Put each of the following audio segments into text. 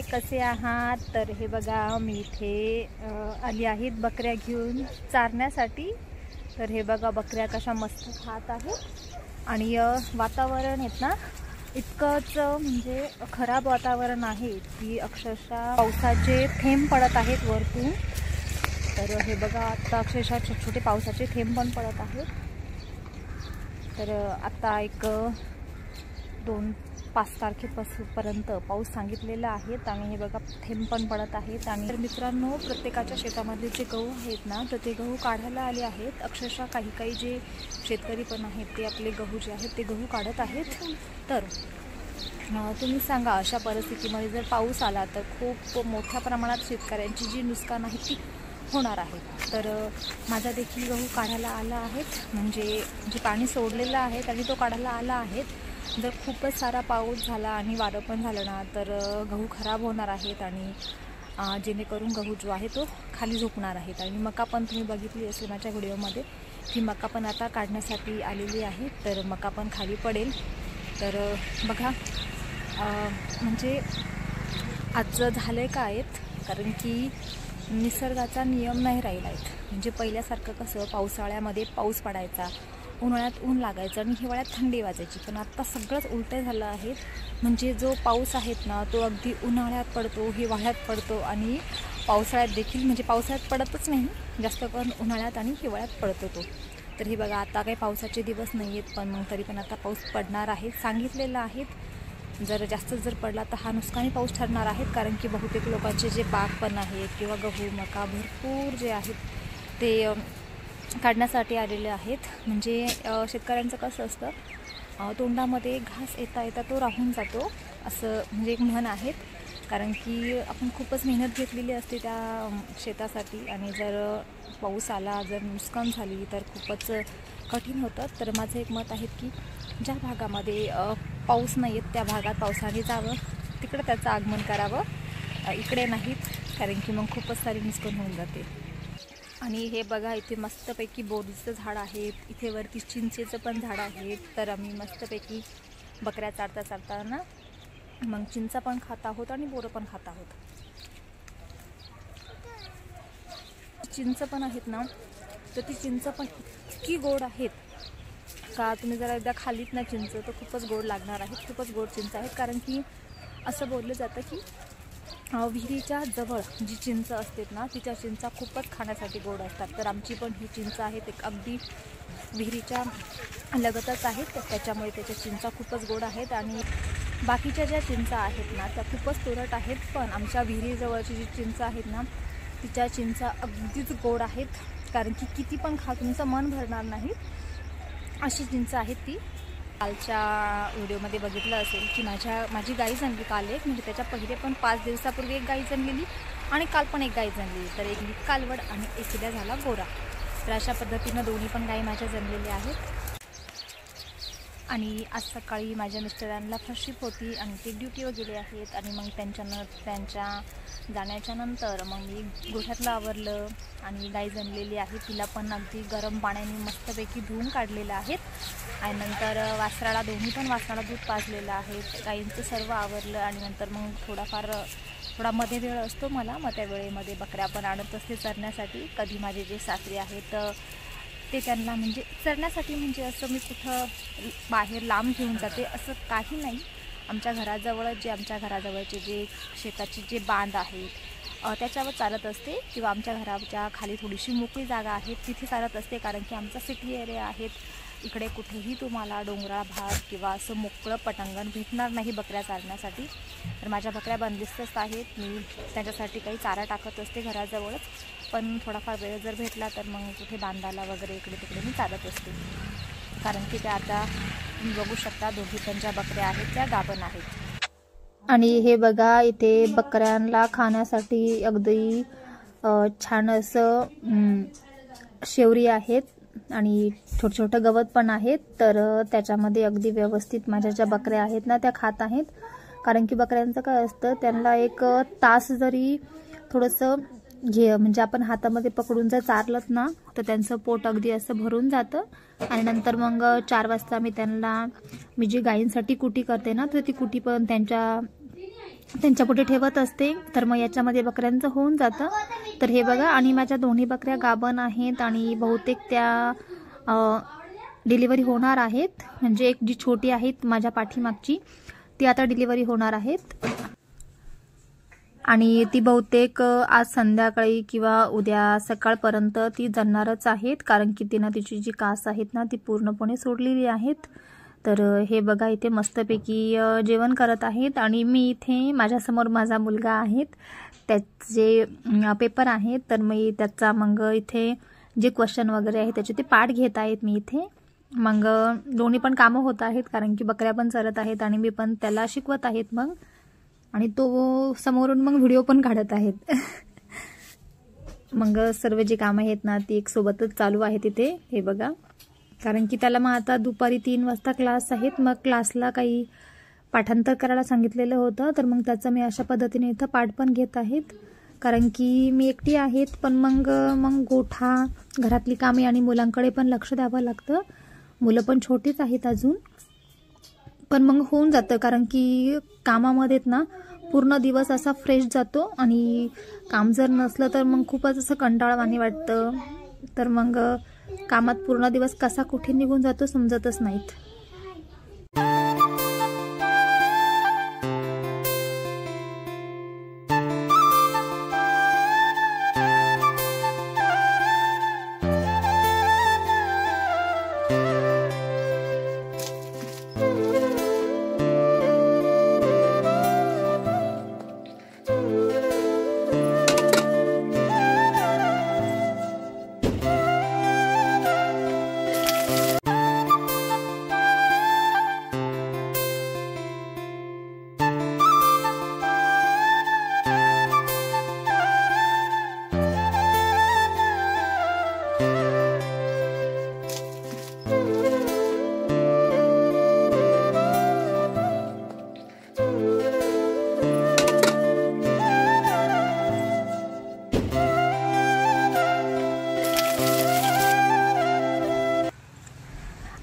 मंडळी कसे आहात? तर हे बघा मी इथे आली आहेत बकऱ्या घेऊन चारण्यासाठी। तर हे बघा बकऱ्या कशा मस्त खात आहेत आणि वातावरण आहेत ना इतकंच म्हणजे खराब वातावरण आहे की अक्षरशः पावसाचे थेंब पडत आहेत वरतून। तर हे बघा आता अक्षरशः छोटे छोटे पावसाचे थेंब पण पडत आहेत। तर आता एक 2-5 तारखेपर्यंत पाऊस सांगितलेला आहे आणि हे बघा थेंब पण पडत आहेत। आणि तर मित्रांनो प्रत्येकाच्या शेतामध्ये जे गहू आहेत ना तर ते गहू काढायला आले आहेत। अक्षरशः काही जे शेतकरी पण आहेत ते आपले गहू जे आहेत ते गहू काढत आहेत। तर तुम्ही सांगा अशा परिस्थितीमध्ये जर पाऊस आला तर खूप मोठ्या प्रमाणात शेतकऱ्यांची जी नुकसान आहे ती होणार आहे। तर माझा देखील गहू काढायला आला आहेत, म्हणजे जे पाणी सोडलेलं आहे आणि तो काढायला आला आहेत। जर खूपच सारा पाऊस झाला आणि वारं पण झालं ना तर गहू खराब होणार आहेत आणि जेणेकरून गहू जो आहे तो खाली झोपणार आहेत। आणि मका पण तुम्ही बघितली असेल माझ्या व्हिडिओमध्ये की मका पण आता काढण्यासाठी आलेली आहे। तर मका पण खाली पडेल। तर बघा म्हणजे आजचं झालं आहे काय, कारण की निसर्गाचा नियम नाही राहिला आहे। म्हणजे पहिल्यासारखं कसं पावसाळ्यामध्ये पाऊस पडायचा, उन्हाळ्यात ऊन लागायचं आणि हिवाळ्यात थंडी वाजायची, पण आता सगळंच उलटं झालं आहे। म्हणजे जो पाऊस आहेत ना तो अगदी उन्हाळ्यात पडतो, हिवाळ्यात पडतो आणि पावसाळ्यात देखील, म्हणजे पावसाळ्यात पडतच नाही जास्त, पण उन्हाळ्यात आणि हिवाळ्यात पडतो तो। तर हे बघा आता काही पावसाचे दिवस नाही आहेत, पण मग तरी पण आता पाऊस पडणार आहे सांगितलेलं आहे। जर जास्त जर पडला तर हा नुकसानी पाऊस ठरणार आहे, कारण की बहुतेक लोकांचे जे बाग पण आहेत किंवा गहू मका भरपूर जे आहेत ते काढण्यासाठी आलेले आहेत। म्हणजे शेतकऱ्यांचं कसं असतं तोंडामध्ये घास येता येता तो राहून जातो असं म्हणजे एक म्हण आहे। कारण की आपण खूपच मेहनत घेतलेली असते त्या शेतासाठी आणि जर पाऊस आला, जर नुकसान झाली तर खूपच कठीण होतं। तर माझं एक मत आहे की ज्या भागामध्ये पाऊस नाही आहेत त्या भागात पावसाने जावं, तिकडे त्याचं आगमन करावं, इकडे नाहीत, कारण की मग खूपच सारी नुकसान होऊन जाते। आणि हे बघा इथे मस्तपैकी बोरीचं झाड आहे, इथे वरती चिंचेचं पण झाड आहे। तर आम्ही मस्तपैकी बकऱ्या चारता ना मग चिंचा पण खात आहोत आणि बोरं पण खात आहोत। चिंच पण आहेत ना तर ती चिंच पण इतकी गोड आहेत का तुम्ही जरा एकदा खालीत ना चिंच तर खूपच गोड लागणार आहेत, खूपच गोड चिंच आहेत। कारण की असं बोललं जातं की विहिरीच्या जवळ जी चिंच असते ना तिच्या चिंचा खूपच खाण्यासाठी गोड असतात। तर आमची पण ही चिंच आहे ते अगदी विहिरीच्या लगतच आहेत, त्याच्यामुळे त्याच्या चिंचा खूपच गोड आहेत। आणि बाकीच्या ज्या चिंचा आहेत ना त्या खूपच तुरट आहेत, पण आमच्या विहिरीजवळची जी चिंच आहेत ना तिच्या चिंचा अगदीच गोड आहेत, कारण की किती पण खा तुमचं मन भरणार नाही अशी चिंच आहेत ती। कालच्या व्हिडिओमध्ये बघितलं असेल की माझी गाई जणली काल एक, म्हणजे त्याच्या पहिले पण 5 दिवसापूर्वी एक गाई जणलेली आणि काल पण एक गाई जणली। तर एक कालवड आणि एकीला झाला गोरा। तर अशा पद्धतीनं दोन्ही पण गाई माझ्या जणलेल्या आहेत। आणि आज सकाळी माझ्या मिस्टरांना फर्स्ट शिफ्ट होती आणि ते ड्युटीवर गेले आहेत। आणि मग त्यांच्या जाण्याच्या नंतर मग मी गोठ्यातलं आवरलं आणि गाई जणलेली आहे तिला पण अगदी गरम पाण्याने मस्तपैकी धुवून काढलेलं आहेत। आणि नंतर वासराला दोन्ही पण वासराला दूध पाजलेलं आहे, गाईंचं सर्व आवरलं। आणि नंतर मग थोडा मध्ये वेळ असतो मला, मग त्या वेळेमध्ये बकऱ्या पण आणत असते चरण्यासाठी। कधी माझे जे सासरे आहेत ते त्यांना म्हणजे चरण्यासाठी, म्हणजे असं मी कुठं बाहेर लांब घेऊन जाते असं काही नाही। आमच्या घराजवळचे जे शेताचे जे बांध आहेत त्याच्यावर चालत असते, किंवा आमच्या घराच्या खाली थोडीशी मोकळी जागा आहे तिथे चालत असते, कारण की आमचा सिटी एरिया आहेत। इकडे कुठेही तुम्हाला डोंगराळ भाग किंवा असं मोकळं पटांगण भेटणार नाही बकऱ्या चारण्यासाठी। तर माझ्या बकऱ्या बंदिस्तच आहेत, मी त्यांच्यासाठी काही चारा टाकत असते घराजवळच, पण थोडाफार वेळ जर भेटला तर मग कुठे बांधाला वगैरे इकडे तिकडे मी चालत असते। कारण की त्या आता तुम्ही बघू शकता दोघी पण ज्या बकऱ्या आहेत त्या गाभण आहेत। आणि हे बघा इथे बकऱ्यांना खाण्यासाठी अगदी छान असं शेवरी आहेत आणि छोटं गवत पण आहेत। तर त्याच्यामध्ये अगदी व्यवस्थित माझ्या ज्या बकऱ्या आहेत ना त्या खात आहेत, कारण की बकऱ्यांचं काय असतं त्यांना एक तास जरी थोडंसं म्हणजे आपण हातामध्ये पकडून जर चारलत ना तर त्यांचं पोट अगदी असं भरून जातं। आणि नंतर मग 4 वाजता मी जी गायींसाठी कुटी करते ना तर ती कुटी पण त्यांच्या त्यांच्या पुढे ठेवत असते. तर मग याच्यामध्ये बकऱ्यांचं होऊन जातं. तर हे बघा, आणि माझ्या दोन्ही बकऱ्या गाभण आहेत आणि बहुतेक त्या डिलिव्हरी होणार आहेत. म्हणजे एक जी छोटी आहेत माझ्या पाठीमागची ती आता डिलिव्हरी होणार आहेत आणि ती बहुतेक आज संध्याकाळी किंवा उद्या सकाळपर्यंत ती जणणारच आहेत, कारण की तिनं तिची जी कास आहेत ना ती पूर्णपणे सोडलेली आहेत. तर हे बघा, इथे मस्तपैकी जेवण करत आहेत आणि मी इथे माझ्यासमोर माझा मुलगा आहेत, त्याचे पेपर आहेत. तर मी त्याचा मग इथे जे क्वेश्चन वगैरे आहे त्याचे ते पाठ घेत आहेत मी इथे. मग दोन्ही पण कामं होत आहेत, कारण की बकऱ्या पण चरत आहेत आणि मी पण त्याला शिकवत आहेत मग, आणि तो समोरून मग व्हिडिओ पण काढत आहेत. मग सर्व जी कामं आहेत ना ती एक सोबतच चालू आहेत इथे. हे बघा, कारण की त्याला मग आता दुपारी 3 वाजता क्लास आहेत. मग क्लासला काही पाठांतर करायला सांगितलेलं होतं, तर मग त्याचं मी अशा पद्धतीने इथं पाठ पण घेत आहेत, कारण की मी एकटी आहेत. पण मग गोठा, घरातली कामे आणि मुलांकडे पण लक्ष द्यावं लागतं. मुलं पण छोटीच आहेत अजून, पण मग होऊन जातं, कारण की कामामध्ये ना पूर्ण दिवस असा फ्रेश जातो आणि काम जर नसलं तर मग खूपच असं कंटाळवाणी वाटतं. तर मग कामात पूर्ण दिवस कसा कुठे निघून जातो समजतच नाहीत.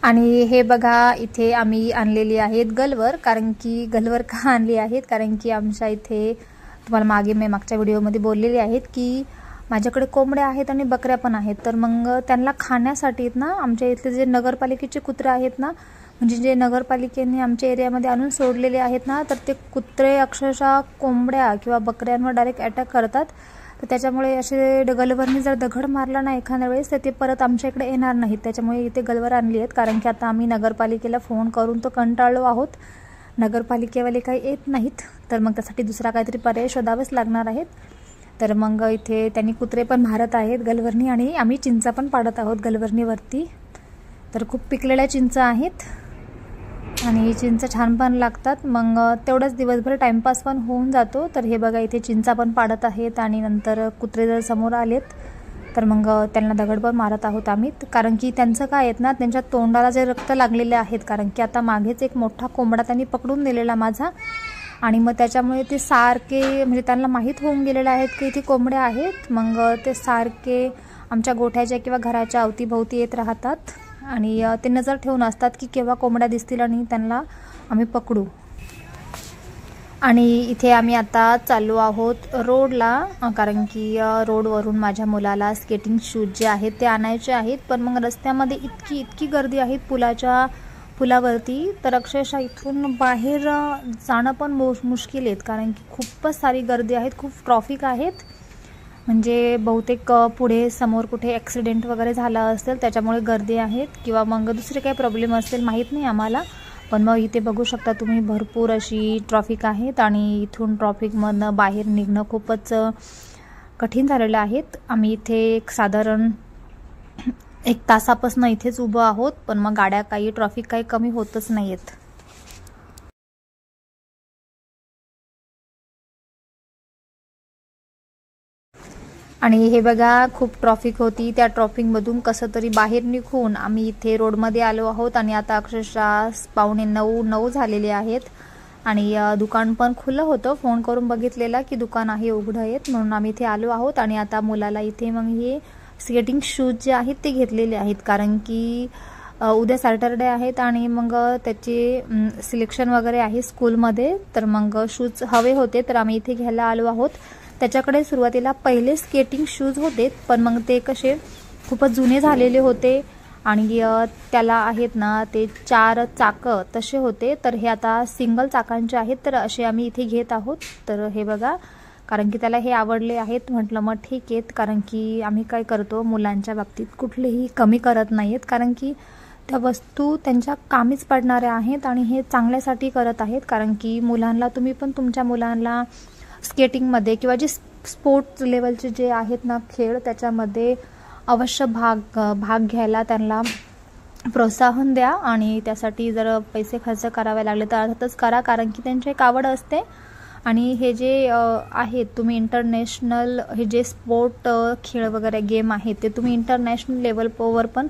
आणि हे बघा, इथे आम्ही आणलेली आहेत गलवर. कारण की गलवर का आणली आहेत, कारण की आमच्या इथे तुम्हाला मागच्या व्हिडिओमध्ये बोललेले आहेत की माझ्याकडे कोंबड्या आहेत आणि बकऱ्या पण आहेत. तर मग त्यांना खाण्यासाठी ना आमच्या इथले जे नगरपालिकेचे कुत्रे आहेत ना, म्हणजे जे नगरपालिकेने आमच्या एरियामध्ये आणून सोडलेले आहेत ना, तर ते कुत्रे अक्षरशः कोंबड्या किंवा बकऱ्यांवर डायरेक्ट अटॅक करतात. तर त्याच्यामुळे असे गलवरनी जर दगड मारला ना एखाद्या वेळेस तर ते परत आमच्या इकडे येणार नाहीत. त्याच्यामुळे इथे गलवर आणली आहेत, कारण की आता आम्ही नगरपालिकेला फोन करून तो कंटाळलो आहोत. नगरपालिकेवाले काही येत नाहीत, तर मग त्यासाठी दुसरा काहीतरी पर्याय शोधावेच लागणार आहेत. तर मग इथे त्यांनी कुत्रे पण मारत आहेत गलवरनी, आणि आम्ही चिंचा पण पाडत आहोत गलवरणीवरती. तर खूप पिकलेल्या चिंचा आहेत आणि चिंच छान पण लागतात. मग तेवढंच दिवसभर टाइमपास पण होऊन जातो. तर हे बघा, इथे चिंचा पण पाडत आहेत आणि नंतर कुत्रे जर समोर आलेत तर मग त्यांना दगड पण मारत आहोत आम्ही. कारण की त्यांचं काय आहेत ना, त्यांच्या तोंडाला जे रक्त लागलेले आहेत, कारण की आता मागेच एक मोठा कोंबडा त्यांनी पकडून दिलेला माझा, आणि मग त्याच्यामुळे ते सारखे, म्हणजे त्यांना माहीत होऊन गेलेलं आहेत की इथे कोंबड्या आहेत. मग ते सारखे आमच्या गोठ्याच्या किंवा घराच्या अवतीभोवती येत राहतात आणि ते नजर ठेवून असतात की केव्हा कोंबड्या दिसतील आणि त्यांना आम्ही पकडू. आणि इथे आम्ही आता चाललो आहोत रोडला, कारण की रोडवरून माझ्या मुलाला स्केटिंग शूज जे आहेत ते आणायचे आहेत. पण मग रस्त्यामध्ये इतकी गर्दी आहे पुलावरती, तर अक्षरशः इथून बाहेर जाणं पण मुश्किल आहेत, कारण की खूपच सारी गर्दी आहेत, खूप ट्रॉफिक आहेत. म्हणजे बहुतेक पुढे समोर कुठे ॲक्सिडेंट वगैरे झाला असेल त्याच्यामुळे गर्दी आहेत, किंवा मग दुसरे काही प्रॉब्लेम असेल, माहीत नाही आम्हाला. पण मग इथे बघू शकता तुम्ही, भरपूर अशी ट्रॉफिक आहेत आणि इथून ट्रॉफिकमधनं बाहेर निघणं खूपच कठीण झालेलं आहेत. आम्ही इथे साधारण 1 तासापासून इथेच उभं आहोत, पण मग गाड्या काही, ट्रॉफिक काही कमी होतच नाही आहेत. आणि हे बघा, खूप ट्रॉफिक होती. त्या ट्रॉफिकमधून कसं तरी बाहेर निघून आम्ही इथे रोडमध्ये आलो आहोत. आणि आता अक्षरशः 8:45-9 झालेले आहेत आणि दुकान पण खुलं होतं. फोन करून बघितलेला की दुकान आहे, उघडं आहेत, म्हणून आम्ही इथे आलो आहोत. आणि आता मुलाला इथे मग हे स्केटिंग शूज जे आहेत ते घेतलेले आहेत, कारण की उद्या सॅटरडे आहेत आणि मग त्याची सिलेक्शन वगैरे आहे स्कूलमध्ये, तर मग शूज हवे होते, तर आम्ही इथे घ्यायला आलो आहोत. त्याच्याकडे सुरुवातीला पहिले स्केटिंग शूज होते, पण मग ते कसे खूपच जुने झालेले होते आणि त्याला आहेत ना ते 4 चाकं तसे होते, तर हे आता सिंगल चाकांचे आहेत, तर असे आम्ही इथे घेत आहोत. तर हे बघा, कारण की त्याला हे आवडले आहेत, म्हटलं मग ठीक आहेत, कारण की आम्ही काय करतो मुलांच्या बाबतीत कुठलेही कमी करत नाहीत, कारण की त्या वस्तू त्यांच्या कामीच पडणाऱ्या आहेत आणि हे चांगल्यासाठी करत आहेत. कारण की मुलांना तुम्ही पण तुमच्या मुलांना स्केटिंगमध्ये किंवा जे स्पोर्ट्स लेवलचे जे आहेत ना खेळ त्याच्यामध्ये अवश्य भाग घ्यायला त्यांना प्रोत्साहन द्या आणि त्यासाठी जर पैसे खर्च करावे लागले तर अर्थातच करा, कारण की त्यांची एक आवड असते. आणि हे जे आहेत तुम्ही इंटरनॅशनल हे जे स्पोर्ट खेळ वगैरे गेम आहेत ते तुम्ही इंटरनॅशनल लेवलवर पण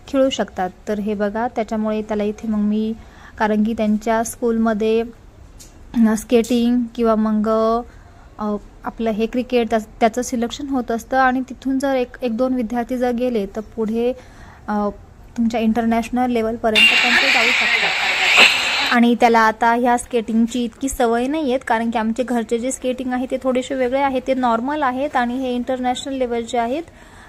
खेळू शकतात. तर हे बघा, त्याच्यामुळे त्याला इथे मग मी, कारण की त्यांच्या स्कूलमध्ये स्केटिंग किंवा मग आपलं हे क्रिकेट त्याचं सिलेक्शन होत असतं आणि तिथून जर एक दोन विद्यार्थी जर गेले तर पुढे तुमच्या इंटरनॅशनल लेवलपर्यंत पण ते जाऊ शकतात. आणि त्याला आता ह्या स्केटिंगची इतकी सवय नाही आहेत, कारण की आमचे घरचे जे स्केटिंग आहे ते थोडेसे वेगळे आहेत, ते नॉर्मल आहेत आणि हे इंटरनॅशनल लेवलचे आहेत.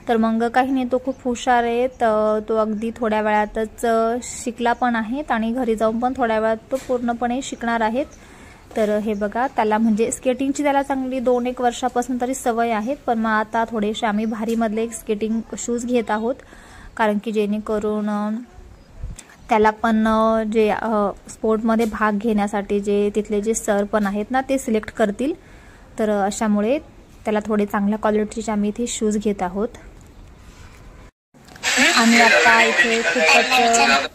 तर मग काही नाही, तो खूप हुशार आहे, तो अगदी थोड्या वेळातच शिकला पण आहेत आणि घरी जाऊन पण थोड्या वेळात तो पूर्णपणे शिकणार आहेत. तर हे बघा, त्याला म्हणजे स्केटिंगची त्याला चांगली 2-1 वर्षापासून तरी सवय आहेत, पण मग आता थोडेसे आम्ही भारीमधले एक स्केटिंग शूज घेत आहोत, कारण की जेणेकरून त्याला पण जे स्पोर्टमध्ये भाग घेण्यासाठी जे तिथले जे सर पण आहेत ना ते सिलेक्ट करतील. तर अशामुळे त्याला थोडे चांगल्या क्वालिटीचे आम्ही इथे शूज घेत आहोत. आणि आता इथे खूपच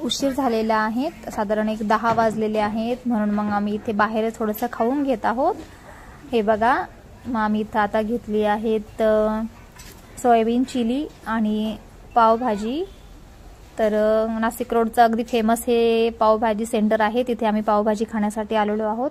उशीर झालेला आहे, साधारण 10 वाजलेले आहेत, म्हणून मग आम्ही इथे बाहेर थोडंसं खाऊन घेत आहोत. हे बघा, मग आम्ही इथं आता घेतली आहेत सोयाबीन चिली आणि पावभाजी. तर नाशिक रोडचं अगदी फेमस हे पावभाजी सेंटर आहे, तिथे आम्ही पावभाजी खाण्यासाठी आलेलो आहोत.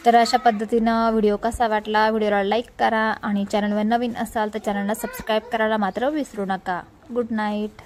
तर अशा पद्धतीनं व्हिडिओ कसा वाटला, व्हिडिओला लाईक करा आणि चॅनलवर नवीन असाल तर चॅनलला सबस्क्राईब करायला मात्र विसरू नका. Good night.